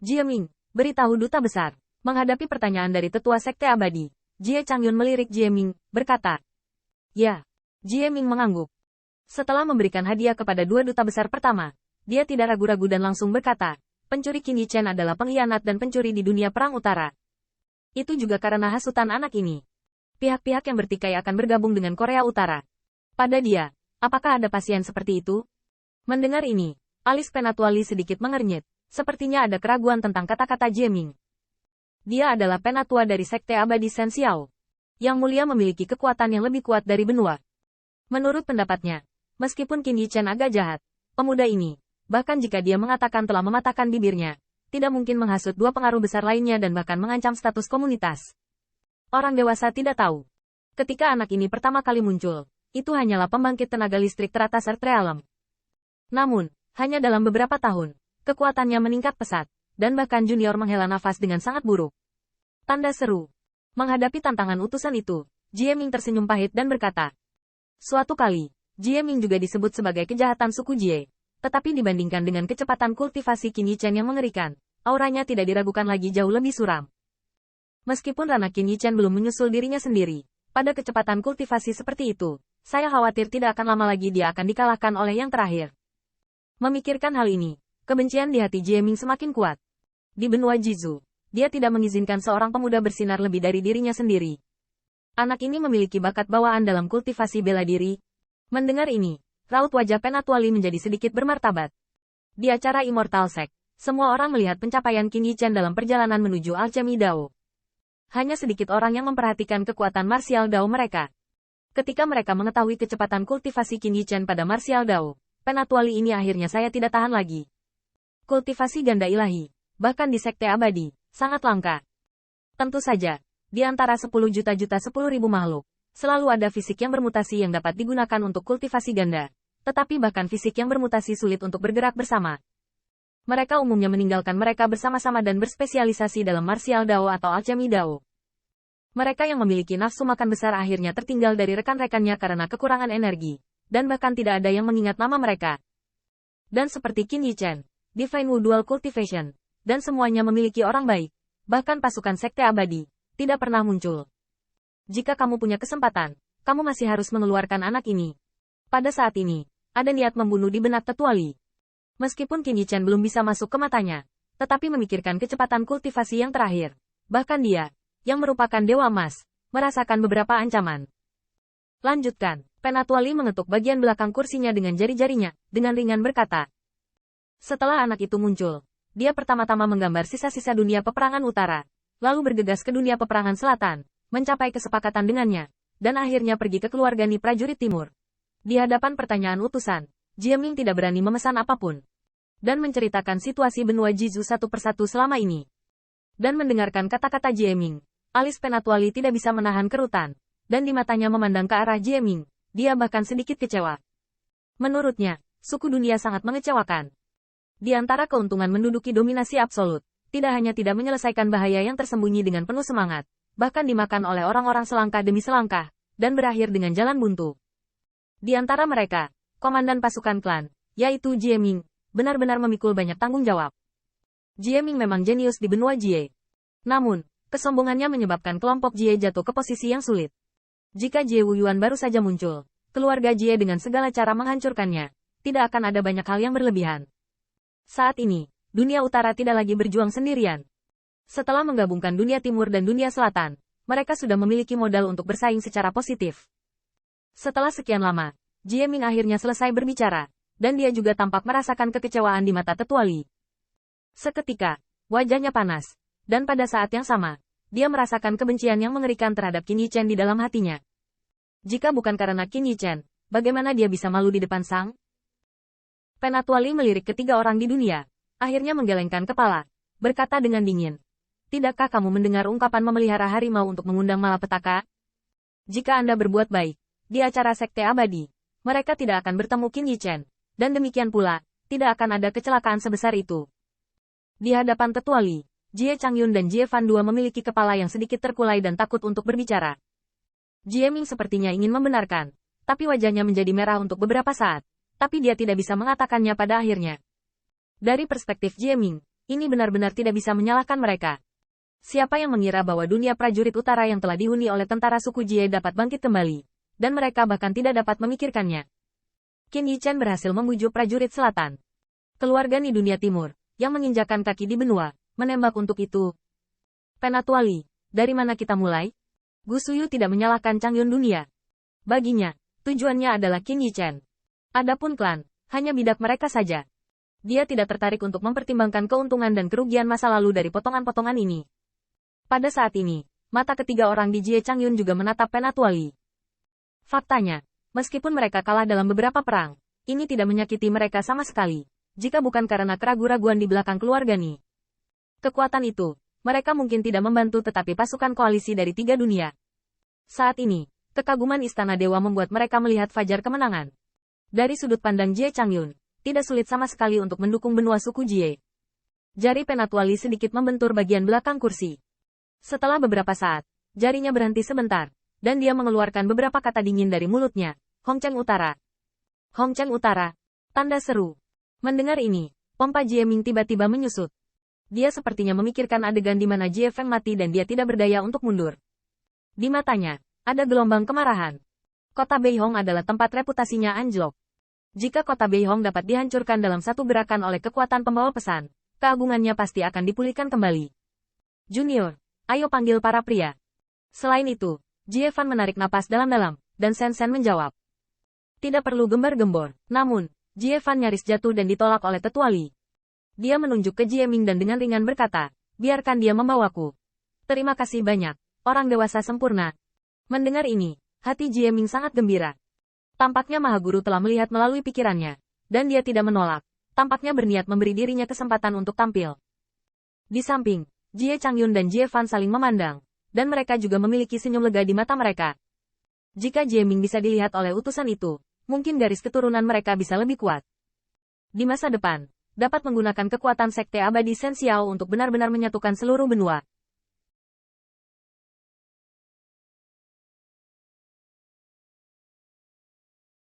Jieming, beritahu duta besar. Menghadapi pertanyaan dari tetua sekte abadi, Jie Changyun melirik Jieming, berkata. Ya. Jieming mengangguk. Setelah memberikan hadiah kepada dua duta besar pertama, dia tidak ragu-ragu dan langsung berkata, pencuri Qin Yichen adalah pengkhianat dan pencuri di dunia perang utara. Itu juga karena hasutan anak ini. Pihak-pihak yang bertikai akan bergabung dengan Korea Utara. Pada dia, apakah ada pasien seperti itu? Mendengar ini, alis Penatuali sedikit mengernyit. Sepertinya ada keraguan tentang kata-kata Jieming. Dia adalah penatua dari sekte abadi Shen Xiao. Yang mulia memiliki kekuatan yang lebih kuat dari benua. Menurut pendapatnya, meskipun Qin Yichen agak jahat, pemuda ini, bahkan jika dia mengatakan telah mematahkan bibirnya, tidak mungkin menghasut dua pengaruh besar lainnya dan bahkan mengancam status komunitas. Orang dewasa tidak tahu. Ketika anak ini pertama kali muncul, itu hanyalah pembangkit tenaga listrik teratas Earth Realm. Namun, hanya dalam beberapa tahun, kekuatannya meningkat pesat, dan bahkan junior menghela nafas dengan sangat buruk. Tanda seru. Menghadapi tantangan utusan itu, Jieming tersenyum pahit dan berkata. Suatu kali, Jieming juga disebut sebagai kejahatan suku Jie. Tetapi dibandingkan dengan kecepatan kultivasi Qin Yichen yang mengerikan, auranya tidak diragukan lagi jauh lebih suram. Meskipun Rana Qin Yichen belum menyusul dirinya sendiri, pada kecepatan kultivasi seperti itu, saya khawatir tidak akan lama lagi dia akan dikalahkan oleh yang terakhir. Memikirkan hal ini, kebencian di hati Jieming semakin kuat. Di benua Jizu, dia tidak mengizinkan seorang pemuda bersinar lebih dari dirinya sendiri. Anak ini memiliki bakat bawaan dalam kultivasi bela diri. Mendengar ini, raut wajah Penatuali menjadi sedikit bermartabat. Di acara Immortal Sect, semua orang melihat pencapaian Qin Yichen dalam perjalanan menuju alchemy Dao. Hanya sedikit orang yang memperhatikan kekuatan martial Dao mereka. Ketika mereka mengetahui kecepatan kultivasi Qin Yichen pada martial Dao, Penatuali ini akhirnya saya tidak tahan lagi. Kultivasi ganda ilahi, bahkan di sekte abadi, sangat langka. Tentu saja, di antara 10 juta-10.000 makhluk, selalu ada fisik yang bermutasi yang dapat digunakan untuk kultivasi ganda. Tetapi bahkan fisik yang bermutasi sulit untuk bergerak bersama. Mereka umumnya meninggalkan mereka bersama-sama dan berspesialisasi dalam martial Dao atau alchemy Dao. Mereka yang memiliki nafsu makan besar akhirnya tertinggal dari rekan-rekannya karena kekurangan energi. Dan bahkan tidak ada yang mengingat nama mereka. Dan seperti Qin Yichen, Divine Wu Dual Cultivation, dan semuanya memiliki orang baik, bahkan pasukan sekte abadi, tidak pernah muncul. Jika kamu punya kesempatan, kamu masih harus mengeluarkan anak ini. Pada saat ini, ada niat membunuh di benak Tetuali. Meskipun Qin Yichen belum bisa masuk ke matanya, tetapi memikirkan kecepatan kultivasi yang terakhir. Bahkan dia, yang merupakan Dewa Emas, merasakan beberapa ancaman. Lanjutkan. Penatuali mengetuk bagian belakang kursinya dengan jari-jarinya, dengan ringan berkata. Setelah anak itu muncul, dia pertama-tama menggambar sisa-sisa dunia peperangan utara, lalu bergegas ke dunia peperangan selatan, mencapai kesepakatan dengannya, dan akhirnya pergi ke keluargani prajurit timur. Di hadapan pertanyaan utusan, Jieming tidak berani memesan apapun, dan menceritakan situasi benua Jizu satu persatu selama ini. Dan mendengarkan kata-kata Jieming, alis Penatuali tidak bisa menahan kerutan, dan di matanya memandang ke arah Jieming. Dia bahkan sedikit kecewa. Menurutnya, suku dunia sangat mengecewakan. Di antara keuntungan menduduki dominasi absolut, tidak hanya tidak menyelesaikan bahaya yang tersembunyi dengan penuh semangat, bahkan dimakan oleh orang-orang selangkah demi selangkah, dan berakhir dengan jalan buntu. Di antara mereka, komandan pasukan klan, yaitu Jieming, benar-benar memikul banyak tanggung jawab. Jieming memang jenius di benua Jie. Namun, kesombongannya menyebabkan kelompok Jie jatuh ke posisi yang sulit. Jika Jie Wuyuan baru saja muncul, keluarga Jie dengan segala cara menghancurkannya, tidak akan ada banyak hal yang berlebihan. Saat ini, dunia utara tidak lagi berjuang sendirian. Setelah menggabungkan dunia timur dan dunia selatan, mereka sudah memiliki modal untuk bersaing secara positif. Setelah sekian lama, Jieming akhirnya selesai berbicara, dan dia juga tampak merasakan kekecewaan di mata Tetuali. Seketika, wajahnya panas, dan pada saat yang sama, dia merasakan kebencian yang mengerikan terhadap Qin Yichen di dalam hatinya. Jika bukan karena Qin Yichen, bagaimana dia bisa malu di depan sang? Penatuali melirik ketiga orang di dunia, akhirnya menggelengkan kepala, berkata dengan dingin. Tidakkah kamu mendengar ungkapan memelihara harimau untuk mengundang malapetaka? Jika Anda berbuat baik, di acara sekte abadi, mereka tidak akan bertemu Qin Yichen, dan demikian pula, tidak akan ada kecelakaan sebesar itu. Di hadapan Tetuali, Jie Changyun dan Jie Fan Dua memiliki kepala yang sedikit terkulai dan takut untuk berbicara. Jieming sepertinya ingin membenarkan, tapi wajahnya menjadi merah untuk beberapa saat, tapi dia tidak bisa mengatakannya pada akhirnya. Dari perspektif Jieming, Ini benar-benar tidak bisa menyalahkan mereka. Siapa yang mengira bahwa dunia prajurit utara yang telah dihuni oleh tentara suku Jie dapat bangkit kembali, dan mereka bahkan tidak dapat memikirkannya. Qin Yichen berhasil membujuk prajurit selatan. Keluarga Ni dunia timur, yang menginjakan kaki di benua, menembak untuk itu. Penatuali, dari mana kita mulai? Gu Suyu tidak menyalahkan Changyun dunia. Baginya, tujuannya adalah Qin Yichen. Adapun klan, hanya bidak mereka saja. Dia tidak tertarik untuk mempertimbangkan keuntungan dan kerugian masa lalu dari potongan-potongan ini. Pada saat ini, mata ketiga orang di Jie Changyun juga menatap Penatuali. Faktanya, meskipun mereka kalah dalam beberapa perang, ini tidak menyakiti mereka sama sekali, jika bukan karena keraguan-raguan di belakang keluarga Ni. Kekuatan itu, mereka mungkin tidak membantu tetapi pasukan koalisi dari tiga dunia. Saat ini, kekaguman Istana Dewa membuat mereka melihat fajar kemenangan. Dari sudut pandang Jie Changyun, tidak sulit sama sekali untuk mendukung benua suku Jie. Jari Penatuali sedikit membentur bagian belakang kursi. Setelah beberapa saat, jarinya berhenti sebentar, dan dia mengeluarkan beberapa kata dingin dari mulutnya. Hongcheng Utara. Hongcheng Utara. Tanda seru. Mendengar ini, pompa Jie Ming tiba-tiba menyusut. Dia sepertinya memikirkan adegan di mana Jie Feng mati dan dia tidak berdaya untuk mundur. Di matanya, ada gelombang kemarahan. Kota Beihong adalah tempat reputasinya anjlok. Jika kota Beihong dapat dihancurkan dalam satu gerakan oleh kekuatan pembawa pesan, keagungannya pasti akan dipulihkan kembali. Junior, ayo panggil para pria. Selain itu, Jie Fan menarik napas dalam-dalam, dan Shen Shen menjawab. Tidak perlu gembar-gembor, namun, Jie Fan nyaris jatuh dan ditolak oleh Tetuali. Dia menunjuk ke Jie Ming dan dengan ringan berkata, biarkan dia membawaku. Terima kasih banyak, orang dewasa sempurna. Mendengar ini, hati Jie Ming sangat gembira. Tampaknya Maha Guru telah melihat melalui pikirannya, dan dia tidak menolak. Tampaknya berniat memberi dirinya kesempatan untuk tampil. Di samping, Jie Changyun dan Jie Fan saling memandang, dan mereka juga memiliki senyum lega di mata mereka. Jika Jie Ming bisa dilihat oleh utusan itu, mungkin garis keturunan mereka bisa lebih kuat. Di masa depan, dapat menggunakan kekuatan Sekte Abadi Shen Xiao untuk benar-benar menyatukan seluruh benua,